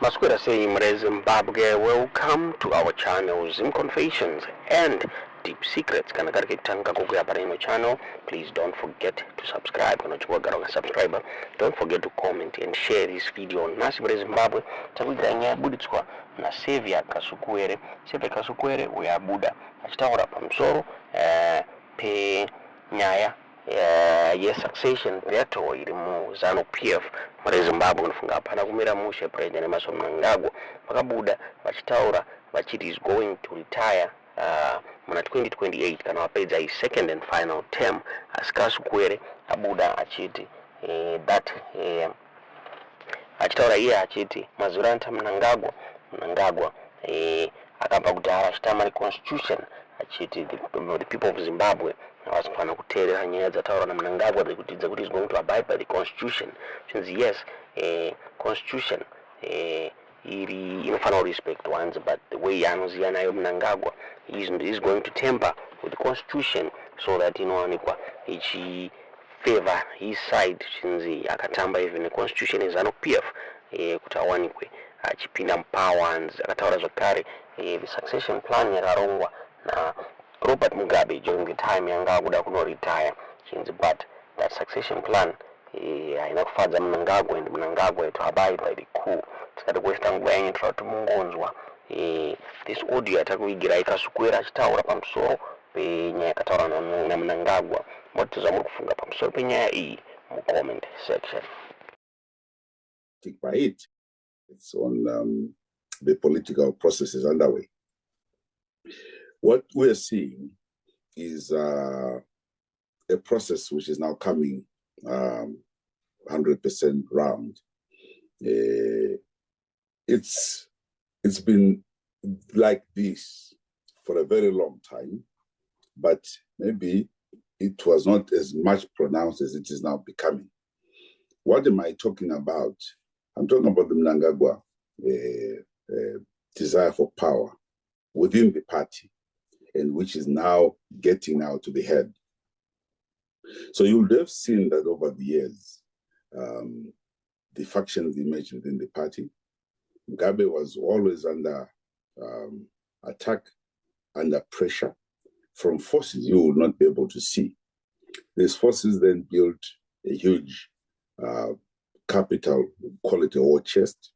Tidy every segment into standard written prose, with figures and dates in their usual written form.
Maskwera saying Zimbabwe, welcome to our channel Zim Confessions and Deep Secrets. Kana katika kitanga kukuya pareno channel, please don't forget to subscribe. Kana chukua garonga subscriber. Don't forget to comment and share this video. Nasi Zimbabwe, takuita nya buditswa na Saviour Kasukuwere. Saviour Kasukuwere uya buda. Achitawora pamsoro pe nyaya ye succession yato iri mu Zanu PF muri Zimbabwe kufunga apana kumira mushe president Emerson Mnangagwa pakabuda vachitaura vachiti is going to retire muna 2028 kana wapedza his second and final term. Asi Kasukuwere abuda achiti that achitaura iye achiti mazuranta Mnangagwa akapa kuti arashitama constitution achiti the people of Zimbabwe wasifana kuteerera nyaya dzataura na Mnangagwa kuti is going to abide by the constitution. Since yes, constitution iri inofana respect ones, but the way anoziya nayo Mnangagwa is going to temper with the constitution so that inowanikwa ichi favor his side. Since akatamba even the constitution is Zanu PF kuti awanikwe achipinda mpowers. Akataura zvakare the succession plan yakarongwa na Robert Mugabe during the time Mnangagwa kuno retire. But that succession plan inakufadza Mnangagwa and Mnangagwa to abide by the coup. Tikati kwesta nguva yenye tumungonzwa this audio atakuigira Kasukuwere achitaura pamusoro penyaya yakataura na Mnangagwa. Motiza muri kufunga pamusoro penyaya iyi mu comment section. By it, it's on the political processes underway. What we're seeing is a process which is now coming 100% round. It's been like this for a very long time, but maybe it was not as much pronounced as it is now becoming. What am I talking about? I'm talking about the Mnangagwa desire for power within the party, and which is now getting out to the head. So you would have seen that over the years, the factions emerged within the party. Mugabe was always under attack, under pressure from forces you would not be able to see. These forces then built a huge capital, call it a war chest.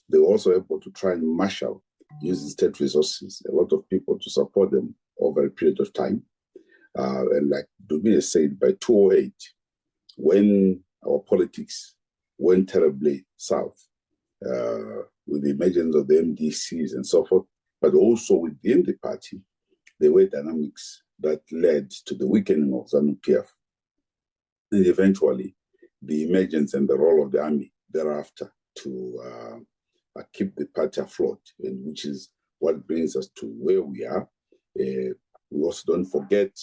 They were also able to try and marshal, using state resources, a lot of people to support them over a period of time. And like Dubia said, by 2008, when our politics went terribly south, with the emergence of the MDCs and so forth, but also within the party, there were dynamics that led to the weakening of Zanu PF. And eventually, the emergence and the role of the army thereafter to keep the party afloat, and which is what brings us to where we are. We also don't forget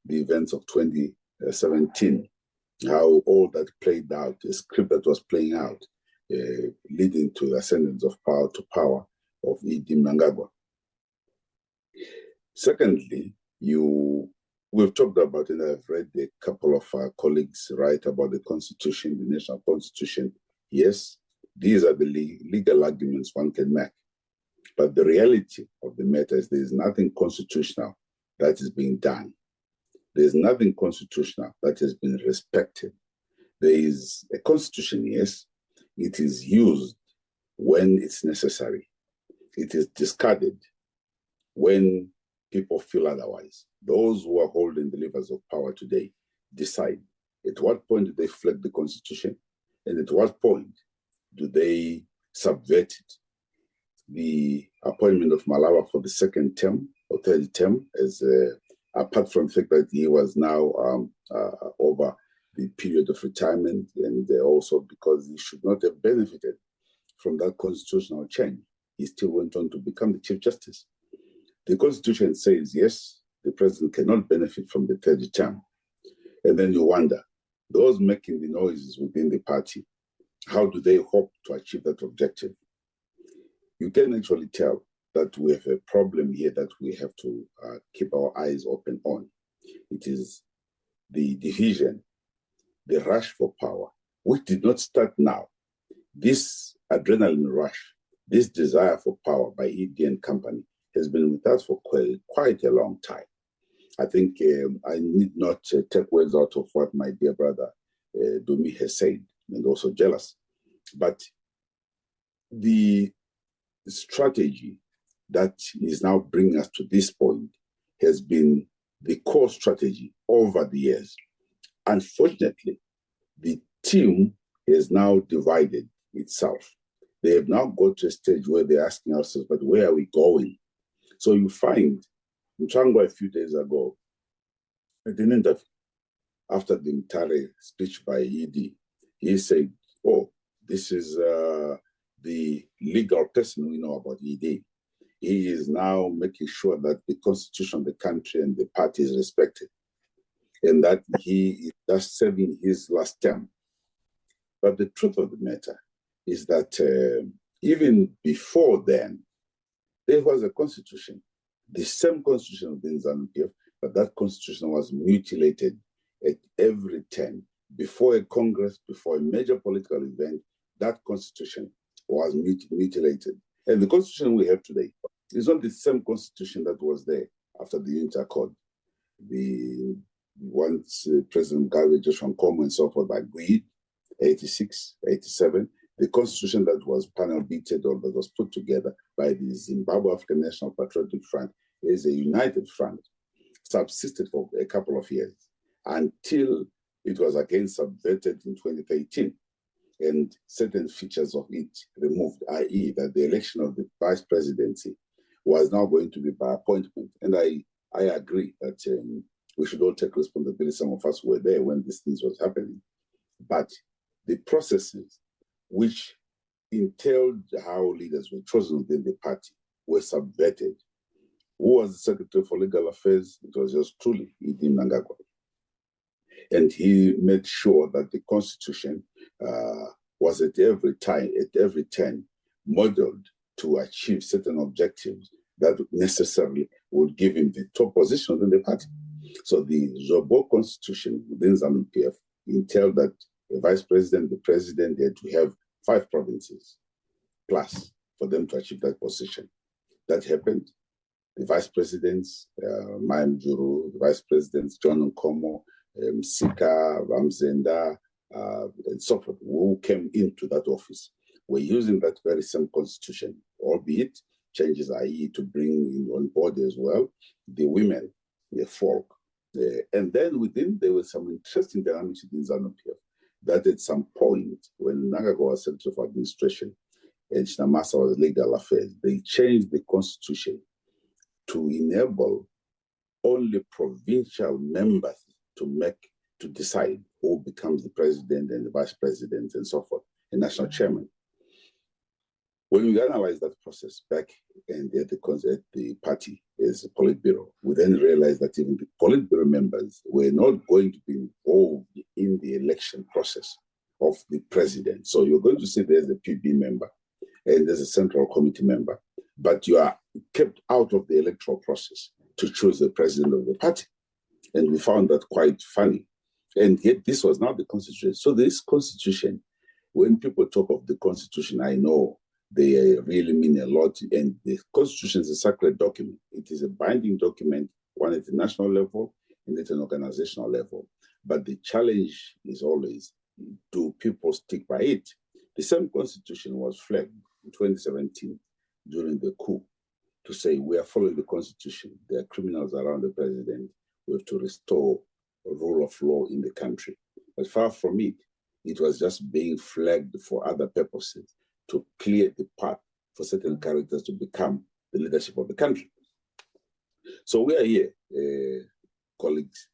the events of 2017, how all that played out, the script that was playing out, leading to the ascendance of power to power of Mnangagwa. Secondly, we've talked about it, I've read a couple of our colleagues write about the constitution, the national constitution. Yes, these are the legal arguments one can make. But the reality of the matter is there is nothing constitutional that is being done. There is nothing constitutional that has been respected. There is a constitution, yes. It is used when it's necessary. It is discarded when people feel otherwise. Those who are holding the levers of power today decide at what point do they flag the constitution and at what point do they subvert it. The appointment of Malawa for the second term or third term, as apart from the fact that he was now over the period of retirement, and also because he should not have benefited from that constitutional change, he still went on to become the Chief Justice. The Constitution says, yes, the president cannot benefit from the third term. And then you wonder, those making the noises within the party, how do they hope to achieve that objective? You can actually tell that we have a problem here that we have to keep our eyes open on. It is the division, the rush for power, which did not start now. This adrenaline rush This desire for power by ED and company has been with us for quite a long time. I think I need not take words out of what my dear brother Dumi has said, and also jealous. But the strategy that is now bringing us to this point has been the core strategy over the years. Unfortunately, the team has now divided itself. They have now got to a stage where they're asking ourselves, but where are we going? So you find, Mnangagwa a few days ago, at an interview, after the Mtare speech by ED, he said, oh, this is the legal person we know about ED. He is now making sure that the constitution of the country and the party is respected, and that he is just serving his last term. But the truth of the matter is that even before then, there was a constitution, the same constitution of the ZANU-PF, but that constitution was mutilated at every turn. Before a congress, before a major political event, that constitution was mutilated. And the constitution we have today is not the same constitution that was there after the Unity Accord. The once President Mugabe, Joshua Nkomo, and so forth agreed, 86, 87, the constitution that was panel beaten or that was put together by the Zimbabwe African National Patriotic Front is a united front, subsisted for a couple of years until it was again subverted in 2013 and certain features of it removed, i.e. that the election of the vice presidency was now going to be by appointment. And I agree that we should all take responsibility. Some of us were there when these things was happening. But the processes which entailed how leaders were chosen within the party were subverted. Who was the Secretary for Legal Affairs? It was just truly Idi Mnangagwa. And he made sure that the Constitution was at every turn, modeled to achieve certain objectives that necessarily would give him the top position within the party. So the Zobo Constitution within ZANU-PF entailed that the vice president, the president, they had to have 5 provinces plus for them to achieve that position. That happened. The vice presidents, Mayam Juru, the vice presidents, John Nkomo, Sika, Ramzenda, and so forth, who came into that office, were using that very same constitution, albeit changes, i.e. to bring in on board as well the women, the folk. And then within, there was some interesting dynamics in ZANU-PF that at some point, when Mnangagwa was Secretary of Administration and Shinamasa was Legal Affairs, they changed the constitution to enable only provincial members to decide who becomes the president and the vice president and so forth, and national chairman. When we analyzed that process back and at the party as a Politburo, we then realized that even the Politburo members were not going to be involved in the election process of the president. So you're going to see there's a PB member and there's a central committee member, but you are kept out of the electoral process to choose the president of the party. And we found that quite funny. And yet this was not the constitution. So this constitution, when people talk of the constitution, I know they really mean a lot. And the constitution is a sacred document. It is a binding document, one at the national level and at an organizational level. But the challenge is always, do people stick by it? The same constitution was flagged in 2017 during the coup to say, we are following the constitution. There are criminals around the president. We have to restore a rule of law in the country. But far from it, it was just being flagged for other purposes to clear the path for certain characters to become the leadership of the country. So we are here, colleagues.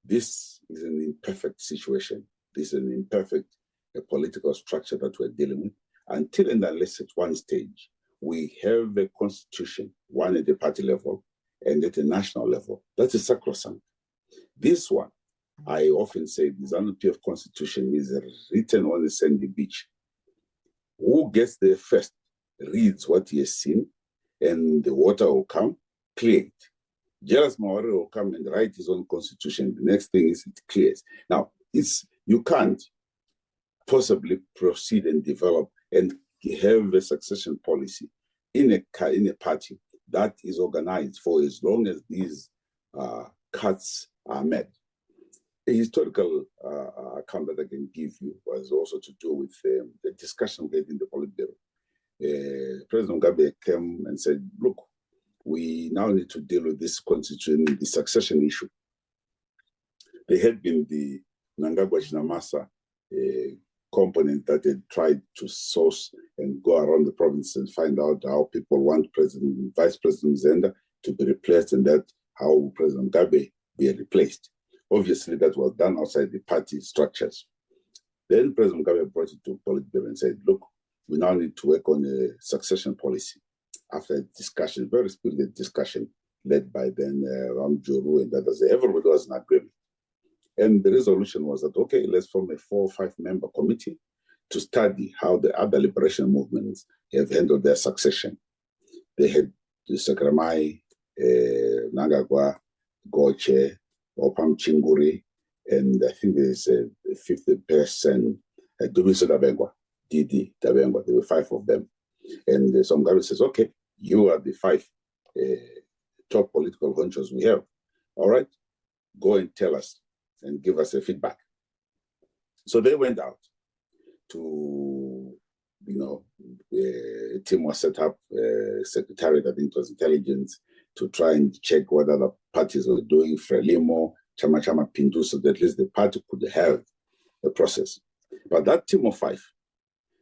This is an imperfect situation. This is an imperfect political structure that we're dealing with. Until and unless at one stage, we have a constitution, one at the party level and at the national level. That is sacrosanct. This one, I often say, the ZANU-PF constitution is written on the sandy beach. Who gets there first reads what he has seen, and the water will come, clear it. Jairus Mawarire will come and write his own constitution. The next thing is it clears. Now, you can't possibly proceed and develop and have a succession policy in a party that is organized for as long as these cuts are met. A historical account that I can give you was also to do with the discussion we had in the Politburo. President Mugabe came and said, look, we now need to deal with this constitution, the succession issue. There had been the Mnangagwa Chinamasa component that had tried to source and go around the province and find out how people want President, Vice President Zenda to be replaced, and that how President Mugabe be replaced. Obviously, that was done outside the party structures. Then President Mugabe brought it to Politburo and said, look, we now need to work on a succession policy. After a discussion, very spirited discussion, led by then Ram Juru and others, everybody was in agreement. And the resolution was that, okay, let's form a 4 or 5 member committee to study how the other liberation movements have handled their succession. They had the Sakramai, Mnangagwa, Goche, Opam Chinguri, and I think there's a 50th person, Dumiso Dabengwa, Didi Dabengwa. There were 5 of them. And some guy says, okay, you are the 5 top political honchos we have. All right, go and tell us and give us a feedback. So they went out to, a team was set up, secretariat, I think it was intelligence, to try and check what other parties were doing, Frelimo, Chama Pindu, so that at least the party could have a process. But that team of 5,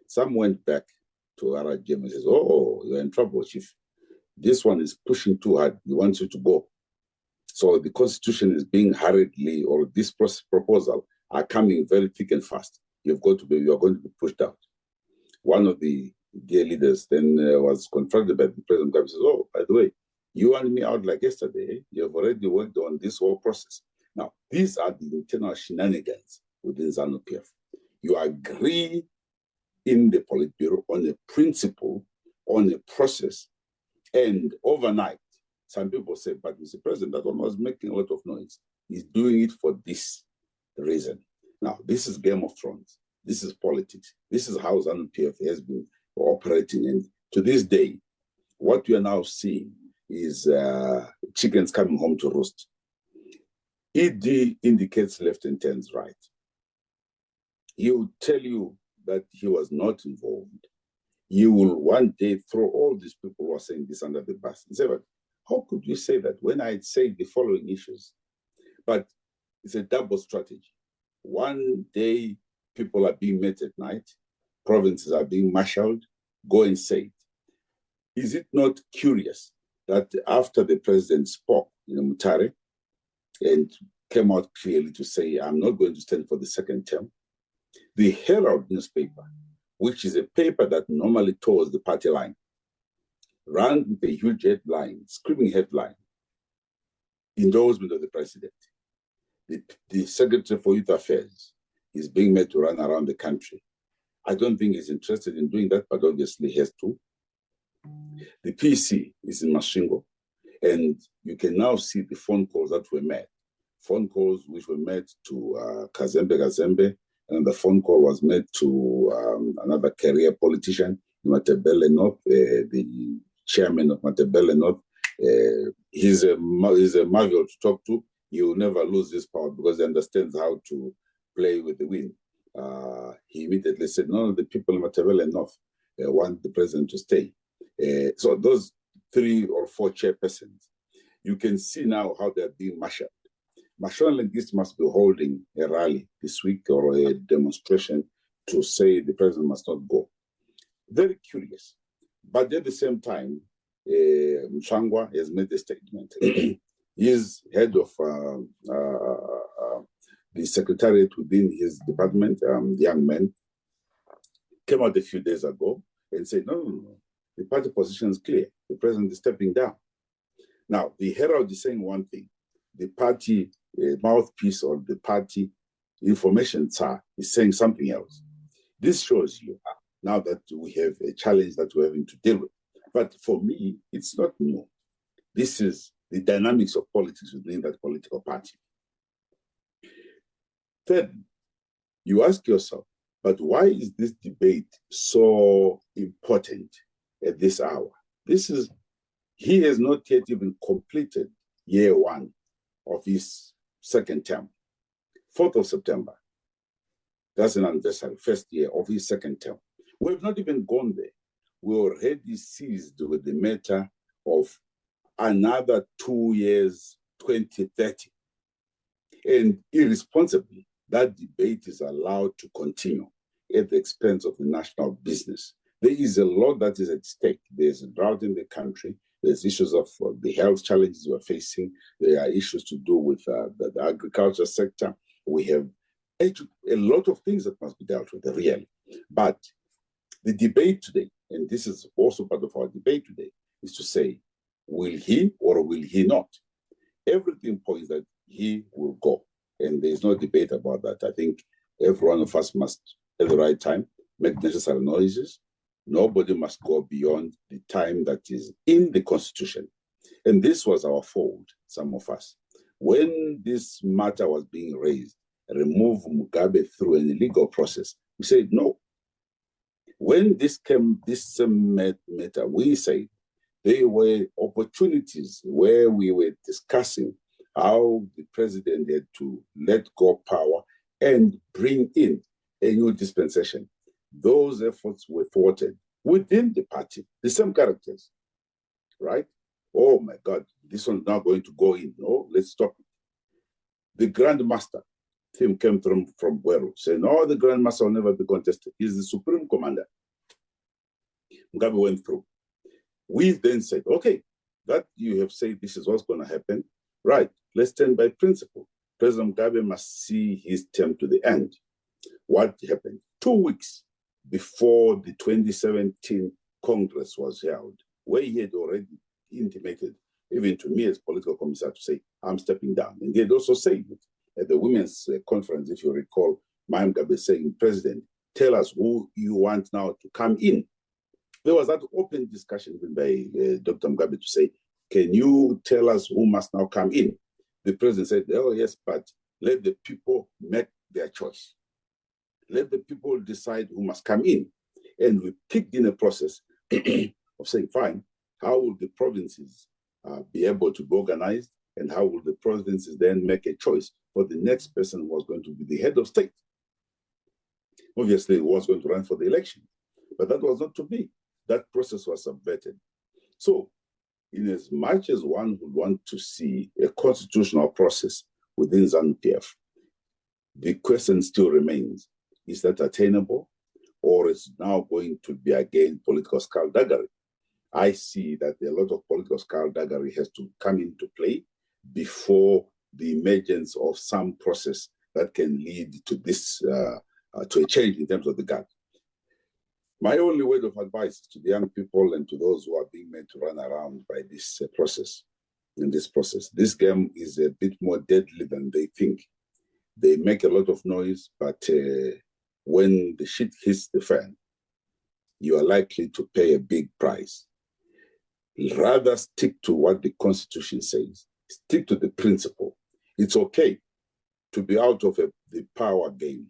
some went back to RRGM and says, oh, you're in trouble, Chief. This one is pushing too hard. He wants you to go. So the constitution is being hurriedly, or this proposal are coming very thick and fast. You are going to be pushed out. One of the dear leaders then was confronted by the president and says, oh, by the way, you wanted me out like yesterday. You have already worked on this whole process. Now, these are the internal shenanigans within ZANU-PF. You agree in the Politburo on a principle, on a process, and overnight, some people say, but Mr. President, that one was making a lot of noise. He's doing it for this reason. Now, this is Game of Thrones. This is politics. This is how ZANU-PF has been operating. And to this day, what we are now seeing is chickens coming home to roost. ED indicates left and turns right. He will tell you that he was not involved. He will one day throw all these people who are saying this under the bus. He said, but how could you say that when I say the following issues? But it's a double strategy. One day, people are being met at night, provinces are being marshaled, go and say it. Is it not curious that after the president spoke in Mutare and came out clearly to say, I'm not going to stand for the second term, the Herald newspaper, which is a paper that normally toes the party line, ran with a huge headline, screaming headline, endorsement of the president. The Secretary for Youth Affairs is being made to run around the country. I don't think he's interested in doing that, but obviously he has to. The PC is in Mashingo, and you can now see the phone calls that were made. Phone calls which were made to Kazembe, and the phone call was made to another career politician, Matebele North, the chairman of Matebele North. He's a marvel to talk to. He will never lose his power because he understands how to play with the wind. He immediately said, no, the people in Matebele North want the president to stay. So those 3 or 4 chairpersons, you can see now how they're being marshaled. Marshal like this must be holding a rally this week or a demonstration to say the president must not go. Very curious. But at the same time, Mshangwa has made a statement. He's head of the secretariat within his department, the young man, came out a few days ago and said, no. The party position is clear. The president is stepping down. Now, the Herald is saying one thing. The party mouthpiece or the party information tsar is saying something else. This shows you now that we have a challenge that we're having to deal with. But for me, it's not new. This is the dynamics of politics within that political party. Then, you ask yourself, But why is this debate so important at this hour? He has not yet even completed year one of his second term. 4th of September, that's an anniversary, first year of his second term. We have not even gone there. We already seized with the matter of another 2 years, 2030. And irresponsibly, that debate is allowed to continue at the expense of the national business. There is a lot that is at stake. There's a drought in the country. There's issues of the health challenges we're facing. There are issues to do with the agriculture sector. We have a lot of things that must be dealt with, really. But the debate today, and this is also part of our debate today, is to say, will he or will he not? Everything points that he will go. And there's no debate about that. I think every one of us must, at the right time, make necessary noises. Nobody must go beyond the time that is in the Constitution. And this was our fault, some of us. When this matter was being raised, remove Mugabe through an illegal process, we said no. When this matter, we said there were opportunities where we were discussing how the president had to let go power and bring in a new dispensation. Those efforts were thwarted within the party, the same characters, right? Oh my God, this one's not going to go in. No, let's stop it. The Grand Master, Tim came from Bweru, said, no, the Grand Master will never be contested. He's the Supreme Commander. Mugabe went through. We then said, okay, that you have said this is what's going to happen. Right, let's stand by principle. President Mugabe must see his term to the end. What happened? 2 weeks before the 2017 Congress was held, where he had already intimated, even to me as political commissar, to say, I'm stepping down. And he had also said it at the women's conference, if you recall, Mugabe saying, President, tell us who you want now to come in. There was that open discussion even by Dr. Mugabe to say, can you tell us who must now come in? The president said, oh, yes, but let the people make their choice. Let the people decide who must come in. And we picked in a process of saying, fine, how will the provinces be able to be organized? And how will the provinces then make a choice for the next person who was going to be the head of state? Obviously, he was going to run for the election. But that was not to be. That process was subverted. So, in as much as one would want to see a constitutional process within ZANU-PF, the question still remains, is that attainable, or is now going to be again political skullduggery? I see that a lot of political skullduggery has to come into play before the emergence of some process that can lead to this, to a change in terms of the guard. My only word of advice to the young people and to those who are being made to run around by this process, this game is a bit more deadly than they think. They make a lot of noise, but when the shit hits the fan, you are likely to pay a big price. Rather stick to what the Constitution says. Stick to the principle. It's okay to be out of the power game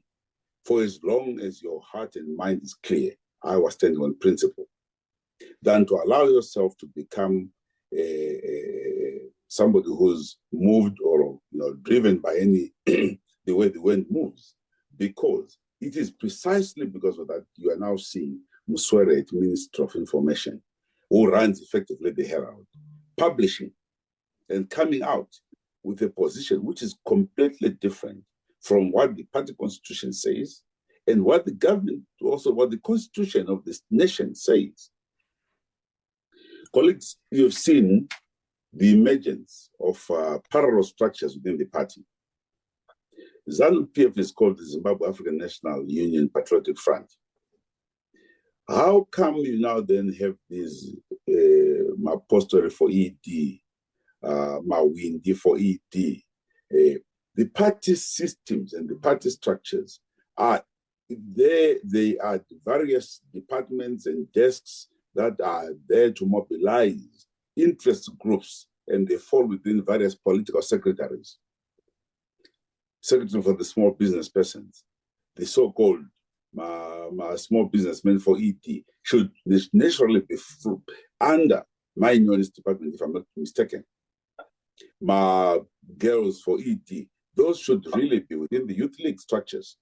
for as long as your heart and mind is clear. I was standing on principle, than to allow yourself to become somebody who's moved or driven by any the way the wind moves. Because it is precisely because of that you are now seeing Muswere, Minister of Information, who runs effectively the Herald, publishing and coming out with a position which is completely different from what the party constitution says and what the government, also what the constitution of this nation says. Colleagues, you've seen the emergence of parallel structures within the party. ZANU-PF is called the Zimbabwe African National Union Patriotic Front. How come you now then have this Mapostori for ED, Mawindi for ED? The party systems and the party structures are there. They are various departments and desks that are there to mobilize interest groups, and they fall within various political secretaries. Secretary for the small business persons, the so-called my small businessmen for ED should naturally be under my unionist department, if I'm not mistaken. My girls for ED, those should really be within the youth league structures.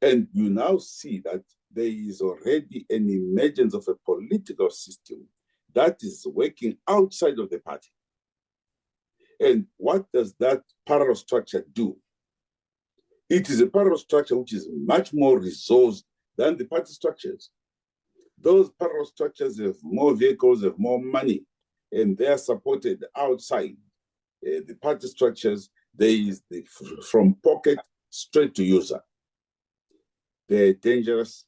And you now see that there is already an emergence of a political system that is working outside of the party. And what does that parallel structure do? It is a parallel structure which is much more resourced than the party structures. Those parallel structures have more vehicles, have more money, and they are supported outside. The party structures, there is from pocket straight to user. The dangerous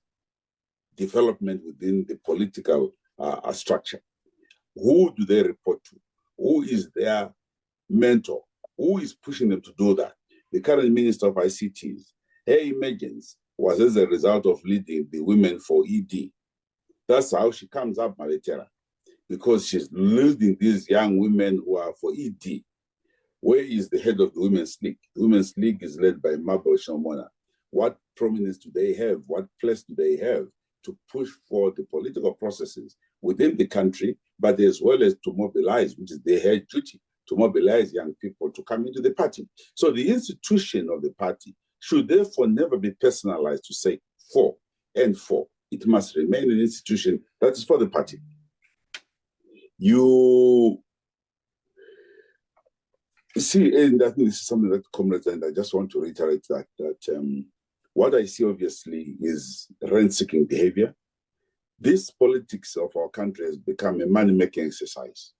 development within the political structure. Who do they report to? Who is their mentor? Who is pushing them to do that? The current Minister of ICTs, her emergence was as a result of leading the women for ED. That's how she comes up, Maletera, because she's leading these young women who are for ED. Where is the head of the Women's League? The Women's League is led by Mabel Shomona. What prominence do they have? What place do they have to push for the political processes within the country, but as well as to mobilize, which is their duty, to mobilize young people to come into the party? So the institution of the party should therefore never be personalized to say for and for. It must remain an institution that is for the party. You see, and I think this is something that, comrades, and I just want to reiterate that what I see obviously is rent-seeking behavior. This politics of our country has become a money-making exercise.